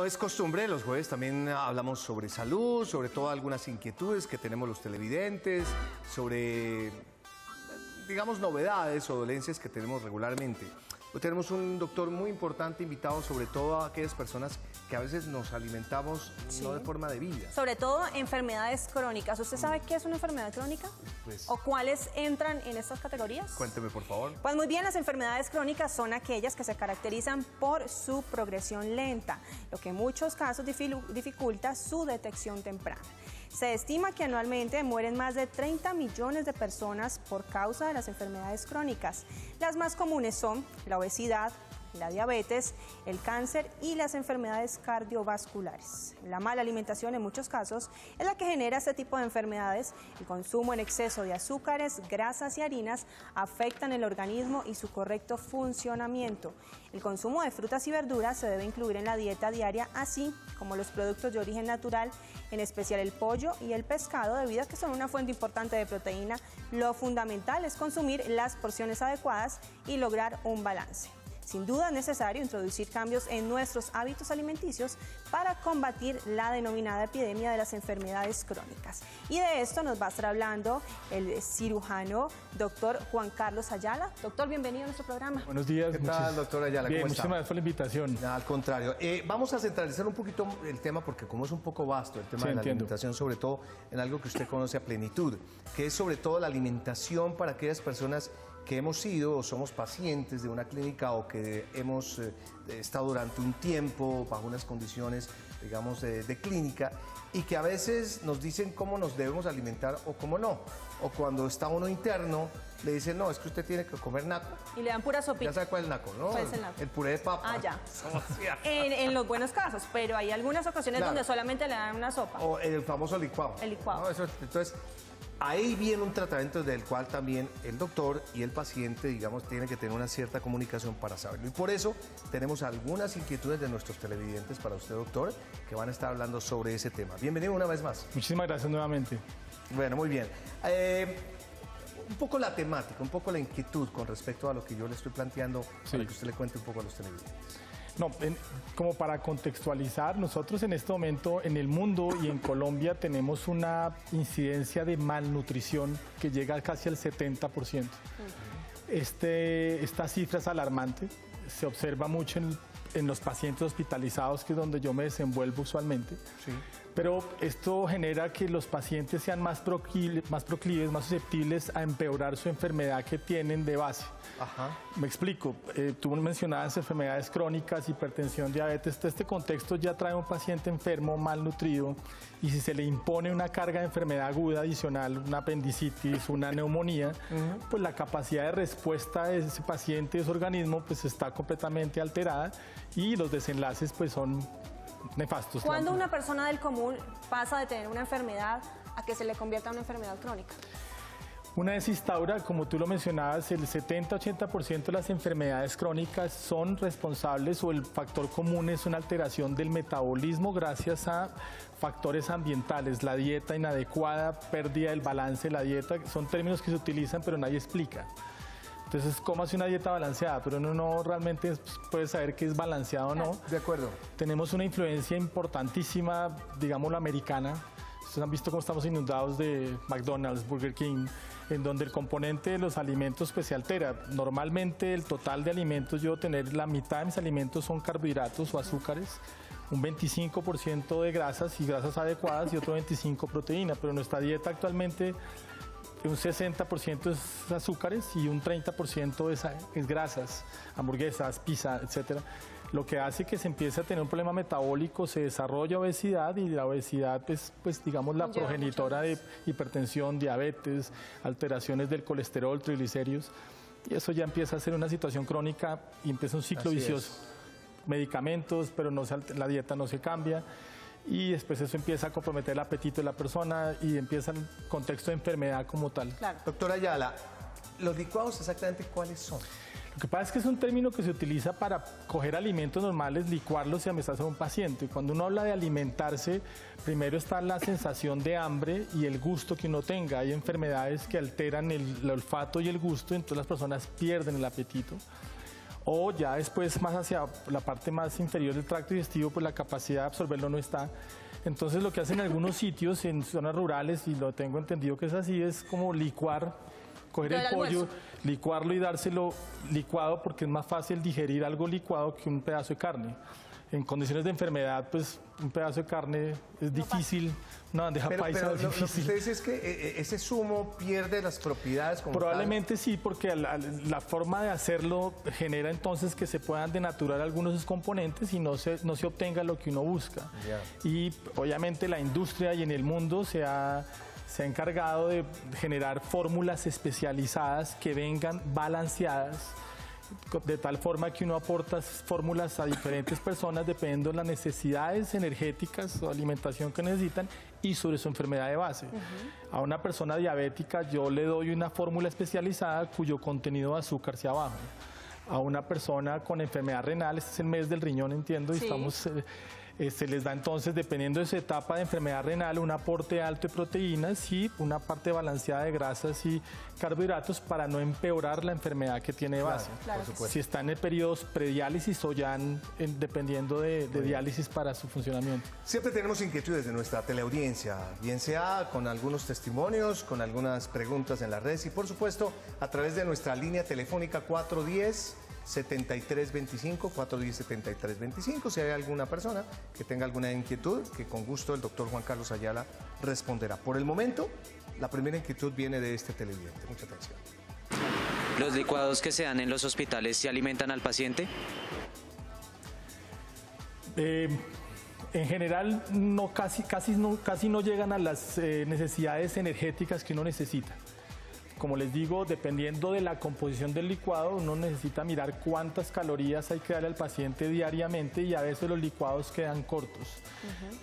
Como es costumbre, los jueves también hablamos sobre salud, sobre todo algunas inquietudes que tenemos los televidentes, sobre, digamos, novedades o dolencias que tenemos regularmente. Hoy tenemos un doctor muy importante invitado, sobre todo a aquellas personas que a veces nos alimentamos no de forma debida. Sobre todo enfermedades crónicas. ¿Usted sabe qué es una enfermedad crónica? Pues, ¿O cuáles entran en estas categorías? cuénteme, por favor. Pues muy bien, las enfermedades crónicas son aquellas que se caracterizan por su progresión lenta, lo que en muchos casos dificulta su detección temprana. Se estima que anualmente mueren más de 30 millones de personas por causa de las enfermedades crónicas. Las más comunes son la obesidad, la diabetes, el cáncer y las enfermedades cardiovasculares. La mala alimentación en muchos casos es la que genera este tipo de enfermedades. El consumo en exceso de azúcares, grasas y harinas afectan el organismo y su correcto funcionamiento. El consumo de frutas y verduras se debe incluir en la dieta diaria, así como los productos de origen natural, en especial el pollo y el pescado, debido a que son una fuente importante de proteína. Lo fundamental es consumir las porciones adecuadas y lograr un balance. Sin duda es necesario introducir cambios en nuestros hábitos alimenticios para combatir la denominada epidemia de las enfermedades crónicas. Y de esto nos va a estar hablando el cirujano doctor Juan Carlos Ayala. Doctor, bienvenido a nuestro programa. Buenos días. ¿Qué tal, doctor Ayala? Bien, ¿Cómo está? muchísimas gracias por la invitación. Al contrario, vamos a centralizar un poquito el tema porque como es un poco vasto el tema Sí, de la entiendo. alimentación, sobre todo en algo que usted conoce a plenitud, que es sobre todo la alimentación para aquellas personas que hemos sido o somos pacientes de una clínica o que hemos estado durante un tiempo bajo unas condiciones, digamos, de clínica y que a veces nos dicen cómo nos debemos alimentar o cómo no. O cuando está uno interno, le dicen, no, es que usted tiene que comer naco. Y le dan pura sopita. Ya sabe cuál es el naco, ¿no? ¿Cuál es el naco? El puré de papa. Ah, ya. En los buenos casos, pero hay algunas ocasiones Claro. donde solamente le dan una sopa. O el famoso licuado. El licuado. ¿No? Entonces, ahí viene un tratamiento del cual también el doctor y el paciente, digamos, tienen que tener una cierta comunicación para saberlo. Y por eso tenemos algunas inquietudes de nuestros televidentes para usted, doctor, que van a estar hablando sobre ese tema. Bienvenido una vez más. Muchísimas gracias nuevamente. Bueno, muy bien. Un poco la temática, un poco la inquietud con respecto a lo que yo le estoy planteando, Sí. para que usted le cuente un poco a los televidentes. No, como para contextualizar, nosotros en este momento en el mundo y en Colombia tenemos una incidencia de malnutrición que llega casi al 70%. Esta cifra es alarmante, se observa mucho en los pacientes hospitalizados, que es donde yo me desenvuelvo usualmente. Sí. Pero esto genera que los pacientes sean más proclives, más susceptibles a empeorar su enfermedad que tienen de base. Ajá. Me explico, tú mencionabas enfermedades crónicas, hipertensión, diabetes. Este contexto ya trae un paciente enfermo, malnutrido, y si se le impone una carga de enfermedad aguda adicional, una apendicitis, una neumonía, pues la capacidad de respuesta de ese paciente, de su organismo, pues está completamente alterada y los desenlaces pues son nefastos. ¿Cuándo una persona del común pasa de tener una enfermedad a que se le convierta en una enfermedad crónica? Una vez instaura, como tú lo mencionabas, el 70-80% de las enfermedades crónicas son responsables o el factor común es una alteración del metabolismo gracias a factores ambientales, la dieta inadecuada, pérdida del balance de la dieta, son términos que se utilizan pero nadie explica. Entonces, ¿cómo hace una dieta balanceada? Pero uno no realmente puede saber qué es balanceado o no. De acuerdo. Tenemos una influencia importantísima, digámoslo, americana. Ustedes han visto cómo estamos inundados de McDonald's, Burger King, en donde el componente de los alimentos pues, se altera. Normalmente el total de alimentos, yo tener la mitad de mis alimentos son carbohidratos o azúcares, un 25% de grasas y grasas adecuadas y otro 25% proteína. Pero nuestra dieta actualmente, un 60% es azúcares y un 30% es grasas, hamburguesas, pizza, etcétera. Lo que hace que se empiece a tener un problema metabólico, se desarrolla obesidad y la obesidad es, pues, digamos, la progenitora de hipertensión, diabetes, alteraciones del colesterol, triglicéridos. Y eso ya empieza a ser una situación crónica y empieza un ciclo vicioso. Medicamentos, pero la dieta no se cambia. Y después eso empieza a comprometer el apetito de la persona y empieza el contexto de enfermedad como tal. Claro. Doctora Ayala, ¿los licuados exactamente cuáles son? Lo que pasa es que es un término que se utiliza para coger alimentos normales, licuarlos y amenazar a un paciente. Cuando uno habla de alimentarse, primero está la sensación de hambre y el gusto que uno tenga. Hay enfermedades que alteran el olfato y el gusto, entonces las personas pierden el apetito. o ya después más hacia la parte más inferior del tracto digestivo, pues la capacidad de absorberlo no está. Entonces lo que hacen en algunos sitios, en zonas rurales, y lo tengo entendido que es así, es como licuar, coger el pollo, licuarlo y dárselo licuado, porque es más fácil digerir algo licuado que un pedazo de carne. En condiciones de enfermedad, pues un pedazo de carne es difícil, una bandeja paisa es difícil. Lo que usted dice es que ese zumo pierde las propiedades como Probablemente sí, porque la forma de hacerlo genera entonces que se puedan denaturar algunos de sus componentes y no se obtenga lo que uno busca. Y obviamente la industria y en el mundo se ha encargado de generar fórmulas especializadas que vengan balanceadas, de tal forma que uno aporta fórmulas a diferentes personas dependiendo de las necesidades energéticas o alimentación que necesitan y sobre su enfermedad de base. A una persona diabética yo le doy una fórmula especializada cuyo contenido de azúcar sea bajo. A una persona con enfermedad renal, este es el mes del riñón, entiendo, y estamos... se les da entonces, dependiendo de su etapa de enfermedad renal, un aporte alto de proteínas y una parte balanceada de grasas y carbohidratos para no empeorar la enfermedad que tiene de base. Si está en el periodo prediálisis o ya dependiendo de diálisis para su funcionamiento. Siempre tenemos inquietudes de nuestra teleaudiencia, bien sea con algunos testimonios, con algunas preguntas en las redes y por supuesto a través de nuestra línea telefónica 410-7325, 410-7325. Si hay alguna persona que tenga alguna inquietud, que con gusto el doctor Juan Carlos Ayala responderá. Por el momento, la primera inquietud viene de este televidente. Mucha atención. ¿Los licuados que se dan en los hospitales se alimentan al paciente? En general, casi no llegan a las necesidades energéticas que uno necesita. Como les digo, dependiendo de la composición del licuado, uno necesita mirar cuántas calorías hay que darle al paciente diariamente y a veces los licuados quedan cortos.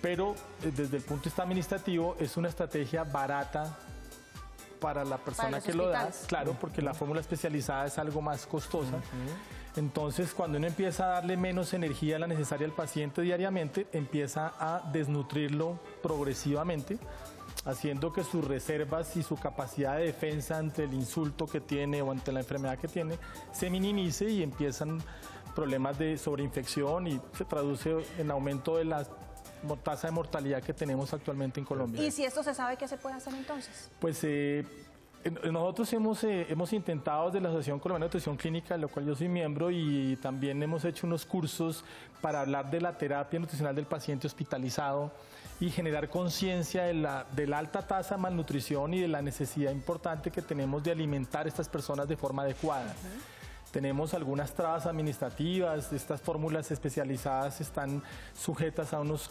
Pero desde el punto de vista administrativo es una estrategia barata para la persona que lo da, claro, porque la fórmula especializada es algo más costosa. Entonces, cuando uno empieza a darle menos energía a la necesaria al paciente diariamente, empieza a desnutrirlo progresivamente, haciendo que sus reservas y su capacidad de defensa ante el insulto que tiene o ante la enfermedad que tiene se minimice y empiezan problemas de sobreinfección y se traduce en aumento de la tasa de mortalidad que tenemos actualmente en Colombia. ¿Y si esto se sabe, qué se puede hacer entonces? Pues nosotros hemos intentado desde la Asociación Colombiana de Nutrición Clínica, de la cual yo soy miembro, y también hemos hecho unos cursos para hablar de la terapia nutricional del paciente hospitalizado y generar conciencia de la alta tasa de malnutrición y de la necesidad importante que tenemos de alimentar a estas personas de forma adecuada. Tenemos algunas trabas administrativas, estas fórmulas especializadas están sujetas a unas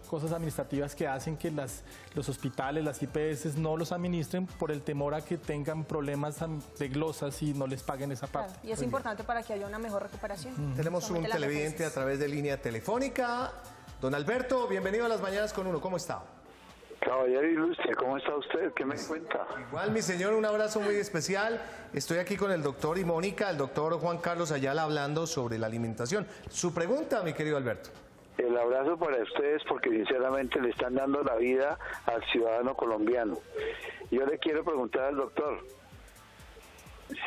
cosas administrativas que hacen que los hospitales, las IPS no los administren por el temor a que tengan problemas de glosas y no les paguen esa parte. Y es importante para que haya una mejor recuperación. Tenemos un televidente a través de línea telefónica. Don Alberto, bienvenido a Las Mañanas con Uno. ¿Cómo está? Caballero ilustre, ¿cómo está usted? ¿Qué me cuenta? Igual, mi señor, un abrazo muy especial. Estoy aquí con el doctor y Mónica, el doctor Juan Carlos Ayala, hablando sobre la alimentación. Su pregunta, mi querido Alberto. El abrazo para ustedes porque sinceramente le están dando la vida al ciudadano colombiano. Yo le quiero preguntar al doctor,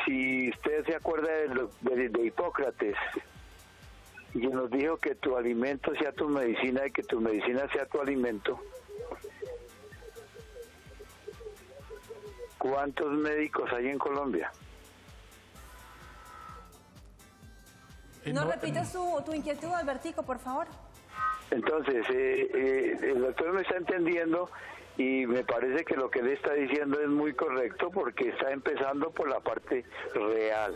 si usted se acuerda de Hipócrates, y nos dijo que tu alimento sea tu medicina y que tu medicina sea tu alimento. ¿Cuántos médicos hay en Colombia? ¿No repites tu inquietud, Albertico, por favor? Entonces, el doctor me está entendiendo y me parece que lo que él está diciendo es muy correcto porque está empezando por la parte real.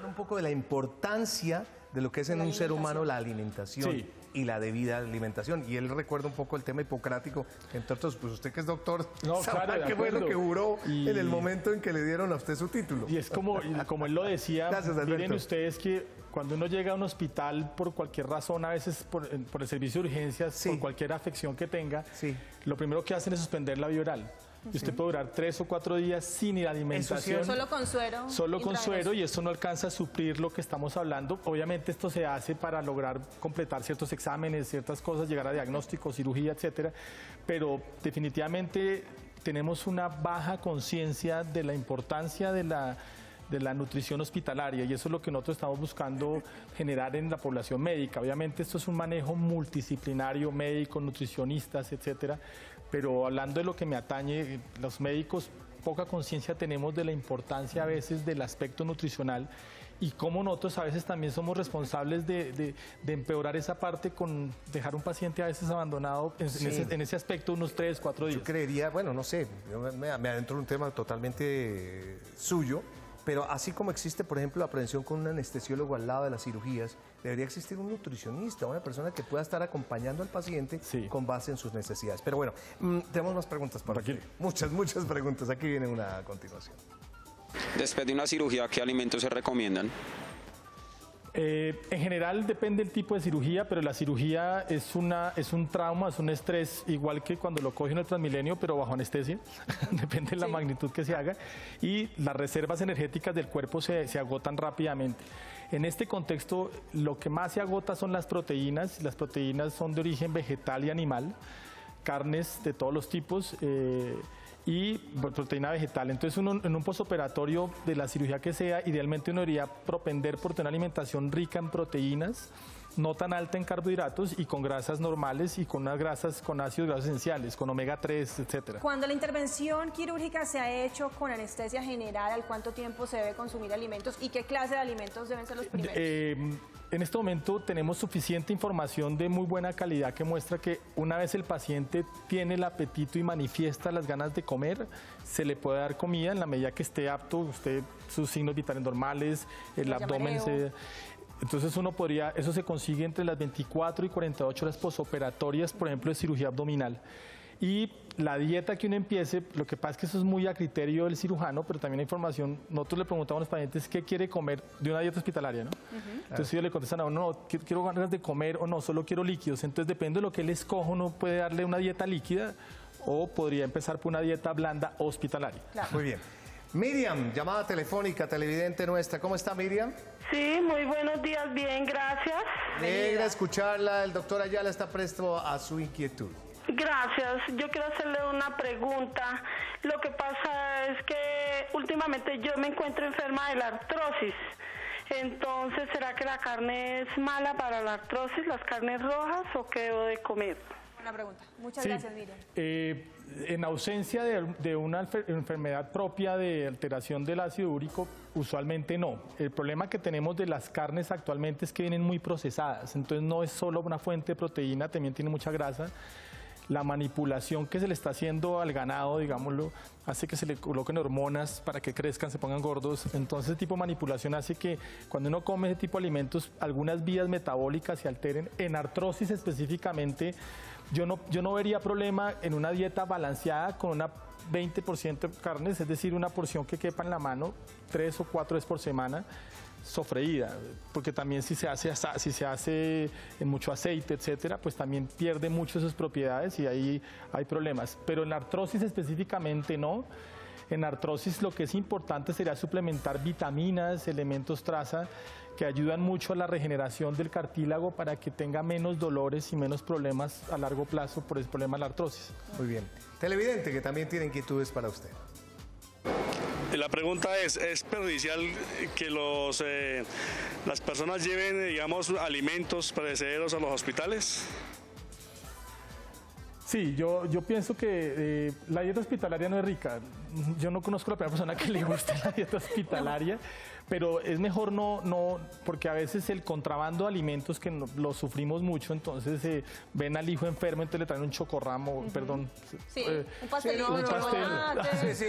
Un poco de la importancia de lo que es en un ser humano la alimentación y la debida alimentación. Y él recuerda un poco el tema hipocrático, entre otros, pues usted que es doctor, sabrá qué fue lo que juró en el momento en que le dieron a usted su título. Y es como él lo decía, miren ustedes que cuando uno llega a un hospital por cualquier razón, a veces por el servicio de urgencias, por cualquier afección que tenga, lo primero que hacen es suspender la vía oral. Y usted puede durar 3 o 4 días sin ir a alimentación. Solo con suero. Solo con suero, y eso no alcanza a suplir lo que estamos hablando. Obviamente esto se hace para lograr completar ciertos exámenes, ciertas cosas, llegar a diagnóstico, cirugía, etcétera. Pero definitivamente tenemos una baja conciencia de la importancia de de la nutrición hospitalaria, y eso es lo que nosotros estamos buscando generar en la población médica. Obviamente esto es un manejo multidisciplinario, médicos, nutricionistas, etcétera, pero hablando de lo que me atañe, los médicos poca conciencia tenemos de la importancia a veces del aspecto nutricional y cómo nosotros a veces también somos responsables de empeorar esa parte con dejar un paciente a veces abandonado en ese aspecto unos 3, 4 días. Yo creería, bueno, no sé, yo me adentro en un tema totalmente suyo, pero así como existe, por ejemplo, la prevención con un anestesiólogo al lado de las cirugías, debería existir un nutricionista, una persona que pueda estar acompañando al paciente con base en sus necesidades. Pero bueno, tenemos más preguntas para aquí. Muchas preguntas. Aquí viene una a continuación. Después de una cirugía, ¿qué alimentos se recomiendan? En general depende del tipo de cirugía, pero la cirugía es un trauma, es un estrés, igual que cuando lo cogen en el Transmilenio, pero bajo anestesia, depende de la magnitud que se haga, y las reservas energéticas del cuerpo se agotan rápidamente. En este contexto, lo que más se agota son las proteínas son de origen vegetal y animal, carnes de todos los tipos, y proteína vegetal. Entonces uno en un postoperatorio de la cirugía que sea, idealmente uno debería propender por tener una alimentación rica en proteínas, no tan alta en carbohidratos y con grasas normales y con unas grasas con ácidos grasos esenciales, con omega 3, etcétera. Cuando la intervención quirúrgica se ha hecho con anestesia general, ¿al cuánto tiempo se debe consumir alimentos y qué clase de alimentos deben ser los primeros? En este momento tenemos suficiente información de muy buena calidad que muestra que una vez el paciente tiene el apetito y manifiesta las ganas de comer, se le puede dar comida en la medida que esté apto, sus signos vitales normales, el abdomen se... Entonces eso se consigue entre las 24 y 48 horas posoperatorias, por ejemplo, de cirugía abdominal. Y la dieta que uno empiece, lo que pasa es que eso es muy a criterio del cirujano, pero también hay información, nosotros le preguntamos a los pacientes qué quiere comer de una dieta hospitalaria, ¿no? Entonces ellos le contestan a uno, no, quiero ganas de comer o no, solo quiero líquidos. Entonces depende de lo que él escoja, uno puede darle una dieta líquida o podría empezar por una dieta blanda hospitalaria. Claro. Muy bien. Miriam, llamada telefónica, televidente nuestra. ¿Cómo está, Miriam? Sí, muy buenos días, bien, gracias. Me alegra escucharla. El doctor Ayala está presto a su inquietud. Gracias. Yo quiero hacerle una pregunta. Lo que pasa es que últimamente yo me encuentro enferma de la artrosis. Entonces, ¿será que la carne es mala para la artrosis, las carnes rojas, o qué debo de comer? Buena pregunta. Muchas gracias, Miriam. En ausencia de una enfermedad propia de alteración del ácido úrico, usualmente no. El problema que tenemos de las carnes actualmente es que vienen muy procesadas, entonces no es solo una fuente de proteína, también tiene mucha grasa. La manipulación que se le está haciendo al ganado, digámoslo, hace que se le coloquen hormonas para que crezcan, se pongan gordos. Entonces, ese tipo de manipulación hace que cuando uno come ese tipo de alimentos, algunas vías metabólicas se alteren. En artrosis específicamente, yo no vería problema en una dieta balanceada con una 20% de carnes, es decir, una porción que quepa en la mano, 3 o 4 veces por semana, sofreída, porque también si se hace en mucho aceite, etcétera, pues también pierde mucho sus propiedades y ahí hay problemas. Pero en la artrosis específicamente no. En artrosis lo que es importante sería suplementar vitaminas, elementos traza, que ayudan mucho a la regeneración del cartílago para que tenga menos dolores y menos problemas a largo plazo por ese problema de la artrosis. Muy bien. Televidente, que también tiene inquietudes para usted. La pregunta ¿es perjudicial que las personas lleven, digamos, alimentos perecederos a los hospitales? Sí, yo pienso que la dieta hospitalaria no es rica. Yo no conozco a la primera persona que le guste la dieta hospitalaria, pero es mejor no, porque a veces el contrabando de alimentos que lo sufrimos mucho, entonces ven al hijo enfermo, entonces le traen un chocorramo, perdón. Sí, un pastelito, un pastel. Sí,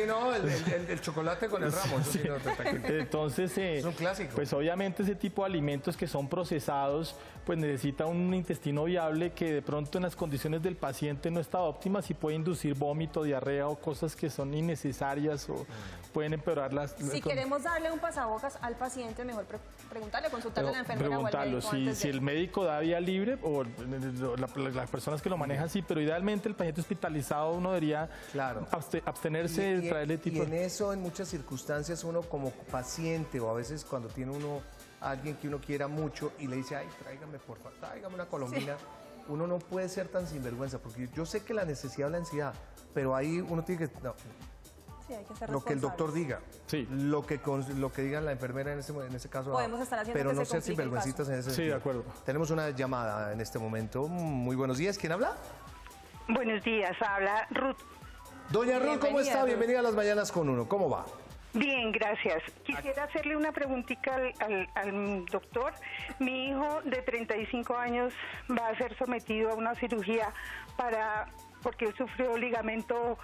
el chocolate con el ramo. Eso sí, entonces, es un clásico. Pues obviamente ese tipo de alimentos que son procesados, pues necesita un intestino viable que de pronto en las condiciones del paciente no está óptima, y puede inducir vómito, diarrea o cosas que son innecesarias o pueden empeorar las... Si queremos darle un pasabocas al paciente, mejor preguntarle, consultarle a la enfermera o al médico si el médico da vía libre o las personas que lo manejan, sí, pero idealmente el paciente hospitalizado uno debería abstenerse de traerle tipo... Y en eso, en muchas circunstancias, uno como paciente o a veces cuando tiene uno a alguien que uno quiera mucho y le dice, ay, tráigame, por favor, tráigame una colombina, uno no puede ser tan sinvergüenza, porque yo sé que la necesidad o la ansiedad, pero ahí uno tiene que... Sí, hay que ser lo que el doctor diga, Sí. lo que diga la enfermera en ese caso, Podemos estar haciendo pero que no se ser complique el sinvergüencitas en ese Sí, sentido. de acuerdo. Tenemos una llamada en este momento. Muy buenos días. ¿Quién habla? Buenos días, habla Ruth. Doña Ruth, ¿cómo Bienvenida, está? Ruth. Bienvenida a Las Mañanas con Uno. ¿Cómo va? Bien, gracias. Quisiera hacerle una preguntita al doctor. Mi hijo de 35 años va a ser sometido a una cirugía porque sufrió ligamento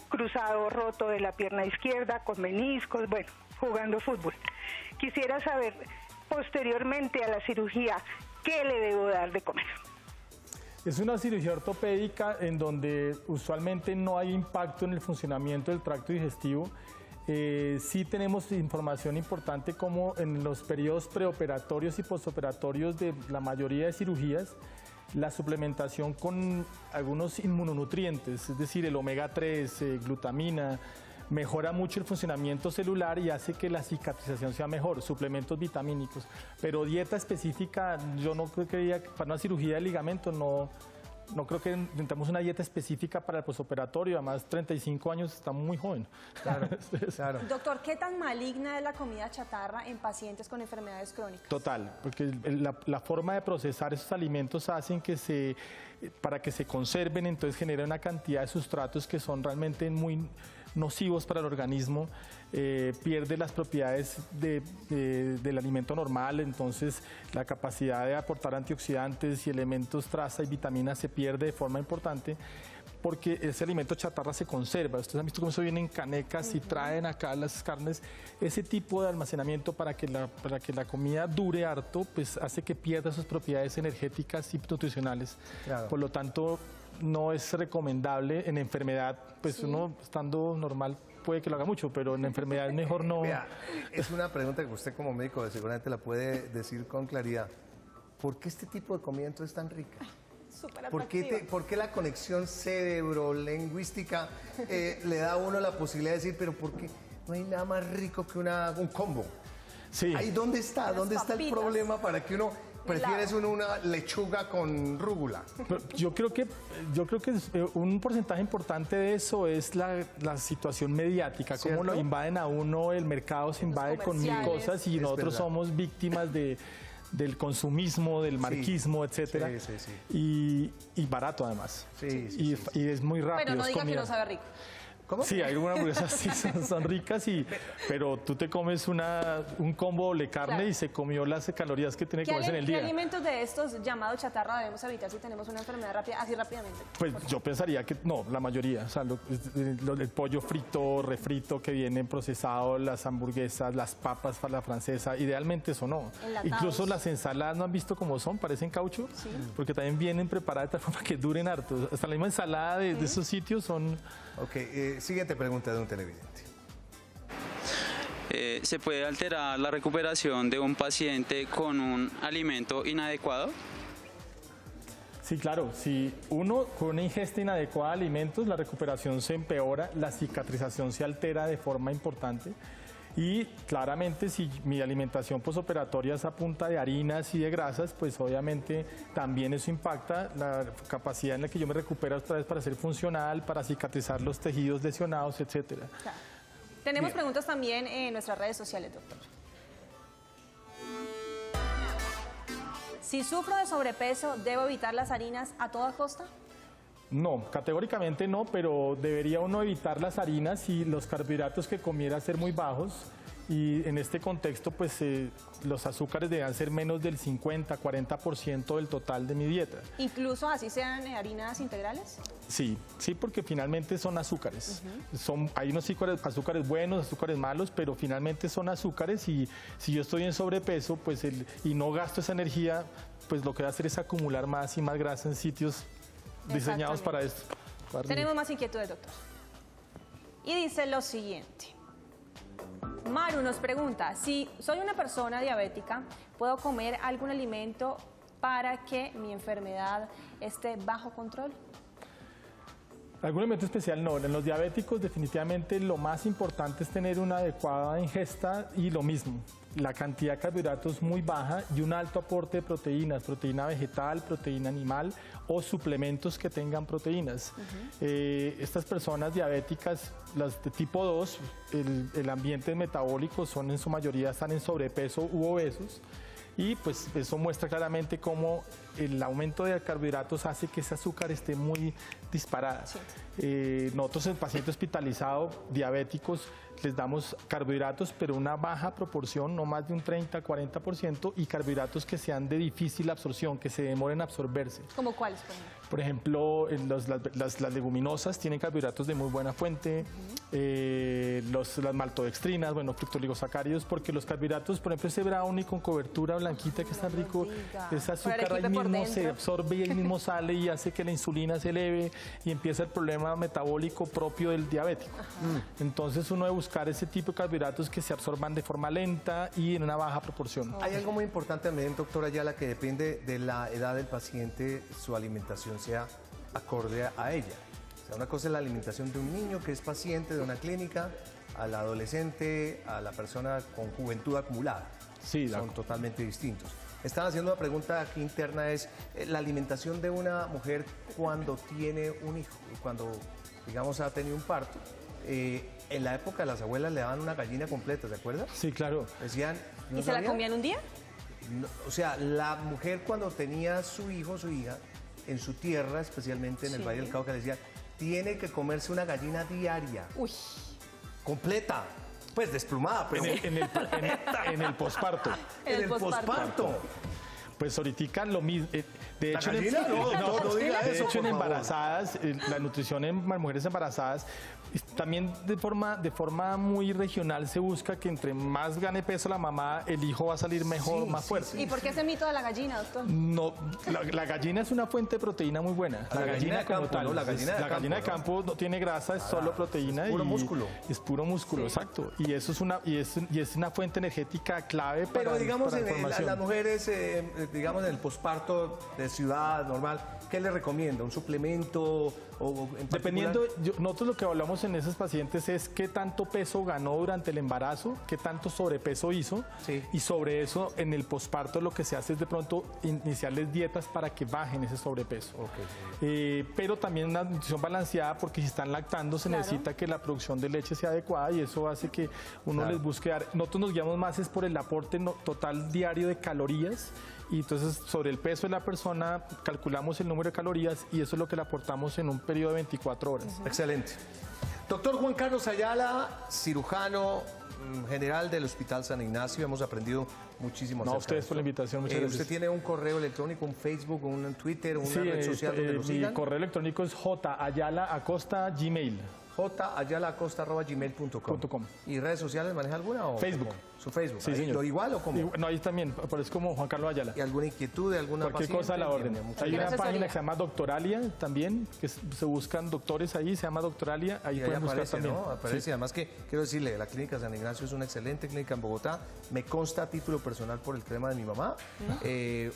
cruzado roto de la pierna izquierda con meniscos, bueno, jugando fútbol. Quisiera saber, posteriormente a la cirugía, ¿qué le debo dar de comer? Es una cirugía ortopédica en donde usualmente no hay impacto en el funcionamiento del tracto digestivo. Sí tenemos información importante como en los periodos preoperatorios y postoperatorios de la mayoría de cirugías, la suplementación con algunos inmunonutrientes, es decir, el omega 3, glutamina, mejora mucho el funcionamiento celular y hace que la cicatrización sea mejor, suplementos vitamínicos. Pero dieta específica, yo no creo que para una cirugía de ligamento no creo que necesitamos una dieta específica para el postoperatorio, además 35 años está muy joven. Claro, claro. Doctor, ¿qué tan maligna es la comida chatarra en pacientes con enfermedades crónicas? Total, porque la forma de procesar esos alimentos hacen que para que se conserven, entonces genera una cantidad de sustratos que son realmente muy nocivos para el organismo, pierde las propiedades del alimento normal, entonces la capacidad de aportar antioxidantes y elementos traza y vitaminas se pierde de forma importante porque ese alimento chatarra se conserva. Ustedes han visto cómo eso viene en canecas y traen acá las carnes. Ese tipo de almacenamiento para que la comida dure harto, pues hace que pierda sus propiedades energéticas y nutricionales. Claro. Por lo tanto, no es recomendable en enfermedad, pues uno estando normal puede que lo haga mucho, pero en enfermedad es mejor no. Vea, es una pregunta que usted como médico seguramente la puede decir con claridad. ¿Por qué este tipo de comida entonces es tan rica? Súper ¿Por qué la conexión cerebro-lingüística le da a uno la posibilidad de decir, pero por qué no hay nada más rico que un combo? Sí. Ahí, ¿dónde está? ¿Dónde está el papitas. problema para que uno prefieres una lechuga con rúgula? Yo creo que un porcentaje importante de eso es la situación mediática, cómo ¿Cierto? lo invaden a uno, el mercado se invade con mil comerciales. cosas y Es nosotros verdad. somos víctimas del consumismo, del marquismo, etcétera. Sí. Y barato además. Sí. Y es muy rápido. Pero no es diga que comida. no sabe rico. ¿Cómo? Sí, hay algunas hamburguesas sí son ricas, pero tú te comes un combo doble carne Claro. y se comió las calorías que tiene que comerse en el ¿Qué día. alimentos de estos llamados chatarra debemos evitar si tenemos una enfermedad rápida, así rápidamente? Pues yo pensaría que no, la mayoría. O sea, el pollo frito, refrito que viene procesado, las hamburguesas, las papas para la francesa, idealmente eso no. Enlatados. Incluso las ensaladas, ¿no han visto cómo son? Parecen caucho. Sí. Porque también vienen preparadas de tal forma que duren harto. Hasta la misma ensalada de esos sitios son... Ok, siguiente pregunta de un televidente. ¿Se puede alterar la recuperación de un paciente con un alimento inadecuado? Sí, claro. Si uno con una ingesta inadecuada de alimentos, la recuperación se empeora, la cicatrización se altera de forma importante. Y claramente si mi alimentación posoperatoria es a punta de harinas y de grasas, pues obviamente también eso impacta la capacidad en la que yo me recupero otra vez para ser funcional, para cicatrizar los tejidos lesionados, etcétera. Claro. Tenemos preguntas también en nuestras redes sociales, doctor. Si sufro de sobrepeso, ¿debo evitar las harinas a toda costa? No, categóricamente no, pero debería uno evitar las harinas y los carbohidratos que comiera ser muy bajos. Y en este contexto, pues los azúcares deberían ser menos del 50-40% del total de mi dieta. ¿Incluso así sean harinas integrales? Sí, porque finalmente son azúcares. Hay unos azúcares buenos, azúcares malos, pero finalmente son azúcares y si yo estoy en sobrepeso pues y no gasto esa energía, pues lo que va a hacer es acumular más y más grasa en sitios diseñados para esto. Tenemos más inquietudes, doctor. Y dice lo siguiente. Maru nos pregunta, si soy una persona diabética, ¿puedo comer algún alimento para que mi enfermedad esté bajo control? ¿Algún elemento especial? No, en los diabéticos definitivamente lo más importante es tener una adecuada ingesta y lo mismo, la cantidad de carbohidratos muy baja y un alto aporte de proteínas, proteína vegetal, proteína animal o suplementos que tengan proteínas. Estas personas diabéticas, las de tipo 2, el ambiente metabólico son en su mayoría están en sobrepeso u obesos. Y pues eso muestra claramente cómo el aumento de carbohidratos hace que ese azúcar esté muy disparada. Sí. Nosotros en pacientes hospitalizados diabéticos les damos carbohidratos, pero una baja proporción, no más de un 30-40%, y carbohidratos que sean de difícil absorción, que se demoren a absorberse. ¿Cómo cuáles? Por ejemplo, las leguminosas tienen carbohidratos de muy buena fuente, las maltodextrinas, bueno, fructoligosacáridos, porque los carbohidratos, por ejemplo, ese brownie con cobertura blanquita que es tan rico, ese azúcar ahí mismo se absorbe y ahí mismo sale y hace que la insulina se eleve y empieza el problema metabólico propio del diabético. Entonces uno debe buscar ese tipo de carbohidratos que se absorban de forma lenta y en una baja proporción. Hay algo muy importante también, doctora Ayala, que depende de la edad del paciente, su alimentación sea acorde a ella. O sea, una cosa es la alimentación de un niño que es paciente de una clínica, al adolescente, a la persona con juventud acumulada. Sí, son totalmente distintos. Están haciendo una pregunta aquí interna, es la alimentación de una mujer cuando tiene un hijo, cuando, digamos, ha tenido un parto. En la época las abuelas le daban una gallina completa, ¿se acuerda? Sí, claro. Decían... ¿Y se la comían un día? No, o sea, la mujer cuando tenía su hijo o su hija, en su tierra, especialmente en el Valle del Cauca, le decían, tiene que comerse una gallina diaria. Uy. Completa. Pues desplumada, pero... En el posparto. En el posparto. Pues ahorita lo mismo. De hecho, en embarazadas, la nutrición en mujeres embarazadas, también de forma muy regional se busca que entre más gane peso la mamá, el hijo va a salir mejor, más fuerte. ¿Y por qué ese mito de la gallina, doctor? No, la gallina es una fuente de proteína muy buena. La gallina como tal. ¿No? La gallina de campo no tiene grasa, es solo proteína. Es puro músculo. Es puro músculo, exacto. Y eso es una fuente energética clave para Pero digamos, para las mujeres, digamos, en el posparto de ciudad normal, ¿qué le recomienda? ¿Un suplemento? Dependiendo, nosotros lo que hablamos en esos pacientes es qué tanto peso ganó durante el embarazo, qué tanto sobrepeso hizo, y sobre eso en el posparto lo que se hace es de pronto iniciarles dietas para que bajen ese sobrepeso. Pero también una nutrición balanceada, porque si están lactando se necesita que la producción de leche sea adecuada y eso hace que uno les busque dar. Nosotros nos guiamos más es por el aporte total diario de calorías. Y entonces sobre el peso de la persona calculamos el número de calorías y eso es lo que le aportamos en un periodo de 24 horas. Excelente. Doctor Juan Carlos Ayala, cirujano general del Hospital San Ignacio, hemos aprendido muchísimo. No, a ustedes por la invitación, muchas gracias. ¿Usted tiene un correo electrónico, un Facebook, un Twitter, una red social donde lo sigan? Mi correo electrónico es jayalaacosta@gmail. jayalaacosta@gmail.com. ¿Y redes sociales maneja alguna? O Facebook. ¿Su Facebook? Sí, señor. ¿Lo igual o cómo? No, ahí también, pero es como Juan Carlos Ayala. ¿Y alguna inquietud de alguna Cualquier paciente? cosa a la orden. Hay una página que se llama Doctoralia también, que se buscan doctores ahí, se llama Doctoralia, ahí pueden buscar también. ¿No? Aparece, además que, quiero decirle, la clínica San Ignacio es una excelente clínica en Bogotá, me consta a título personal por el tema de mi mamá,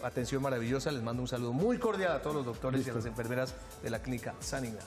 atención maravillosa, les mando un saludo muy cordial a todos los doctores y a las enfermeras de la clínica San Ignacio.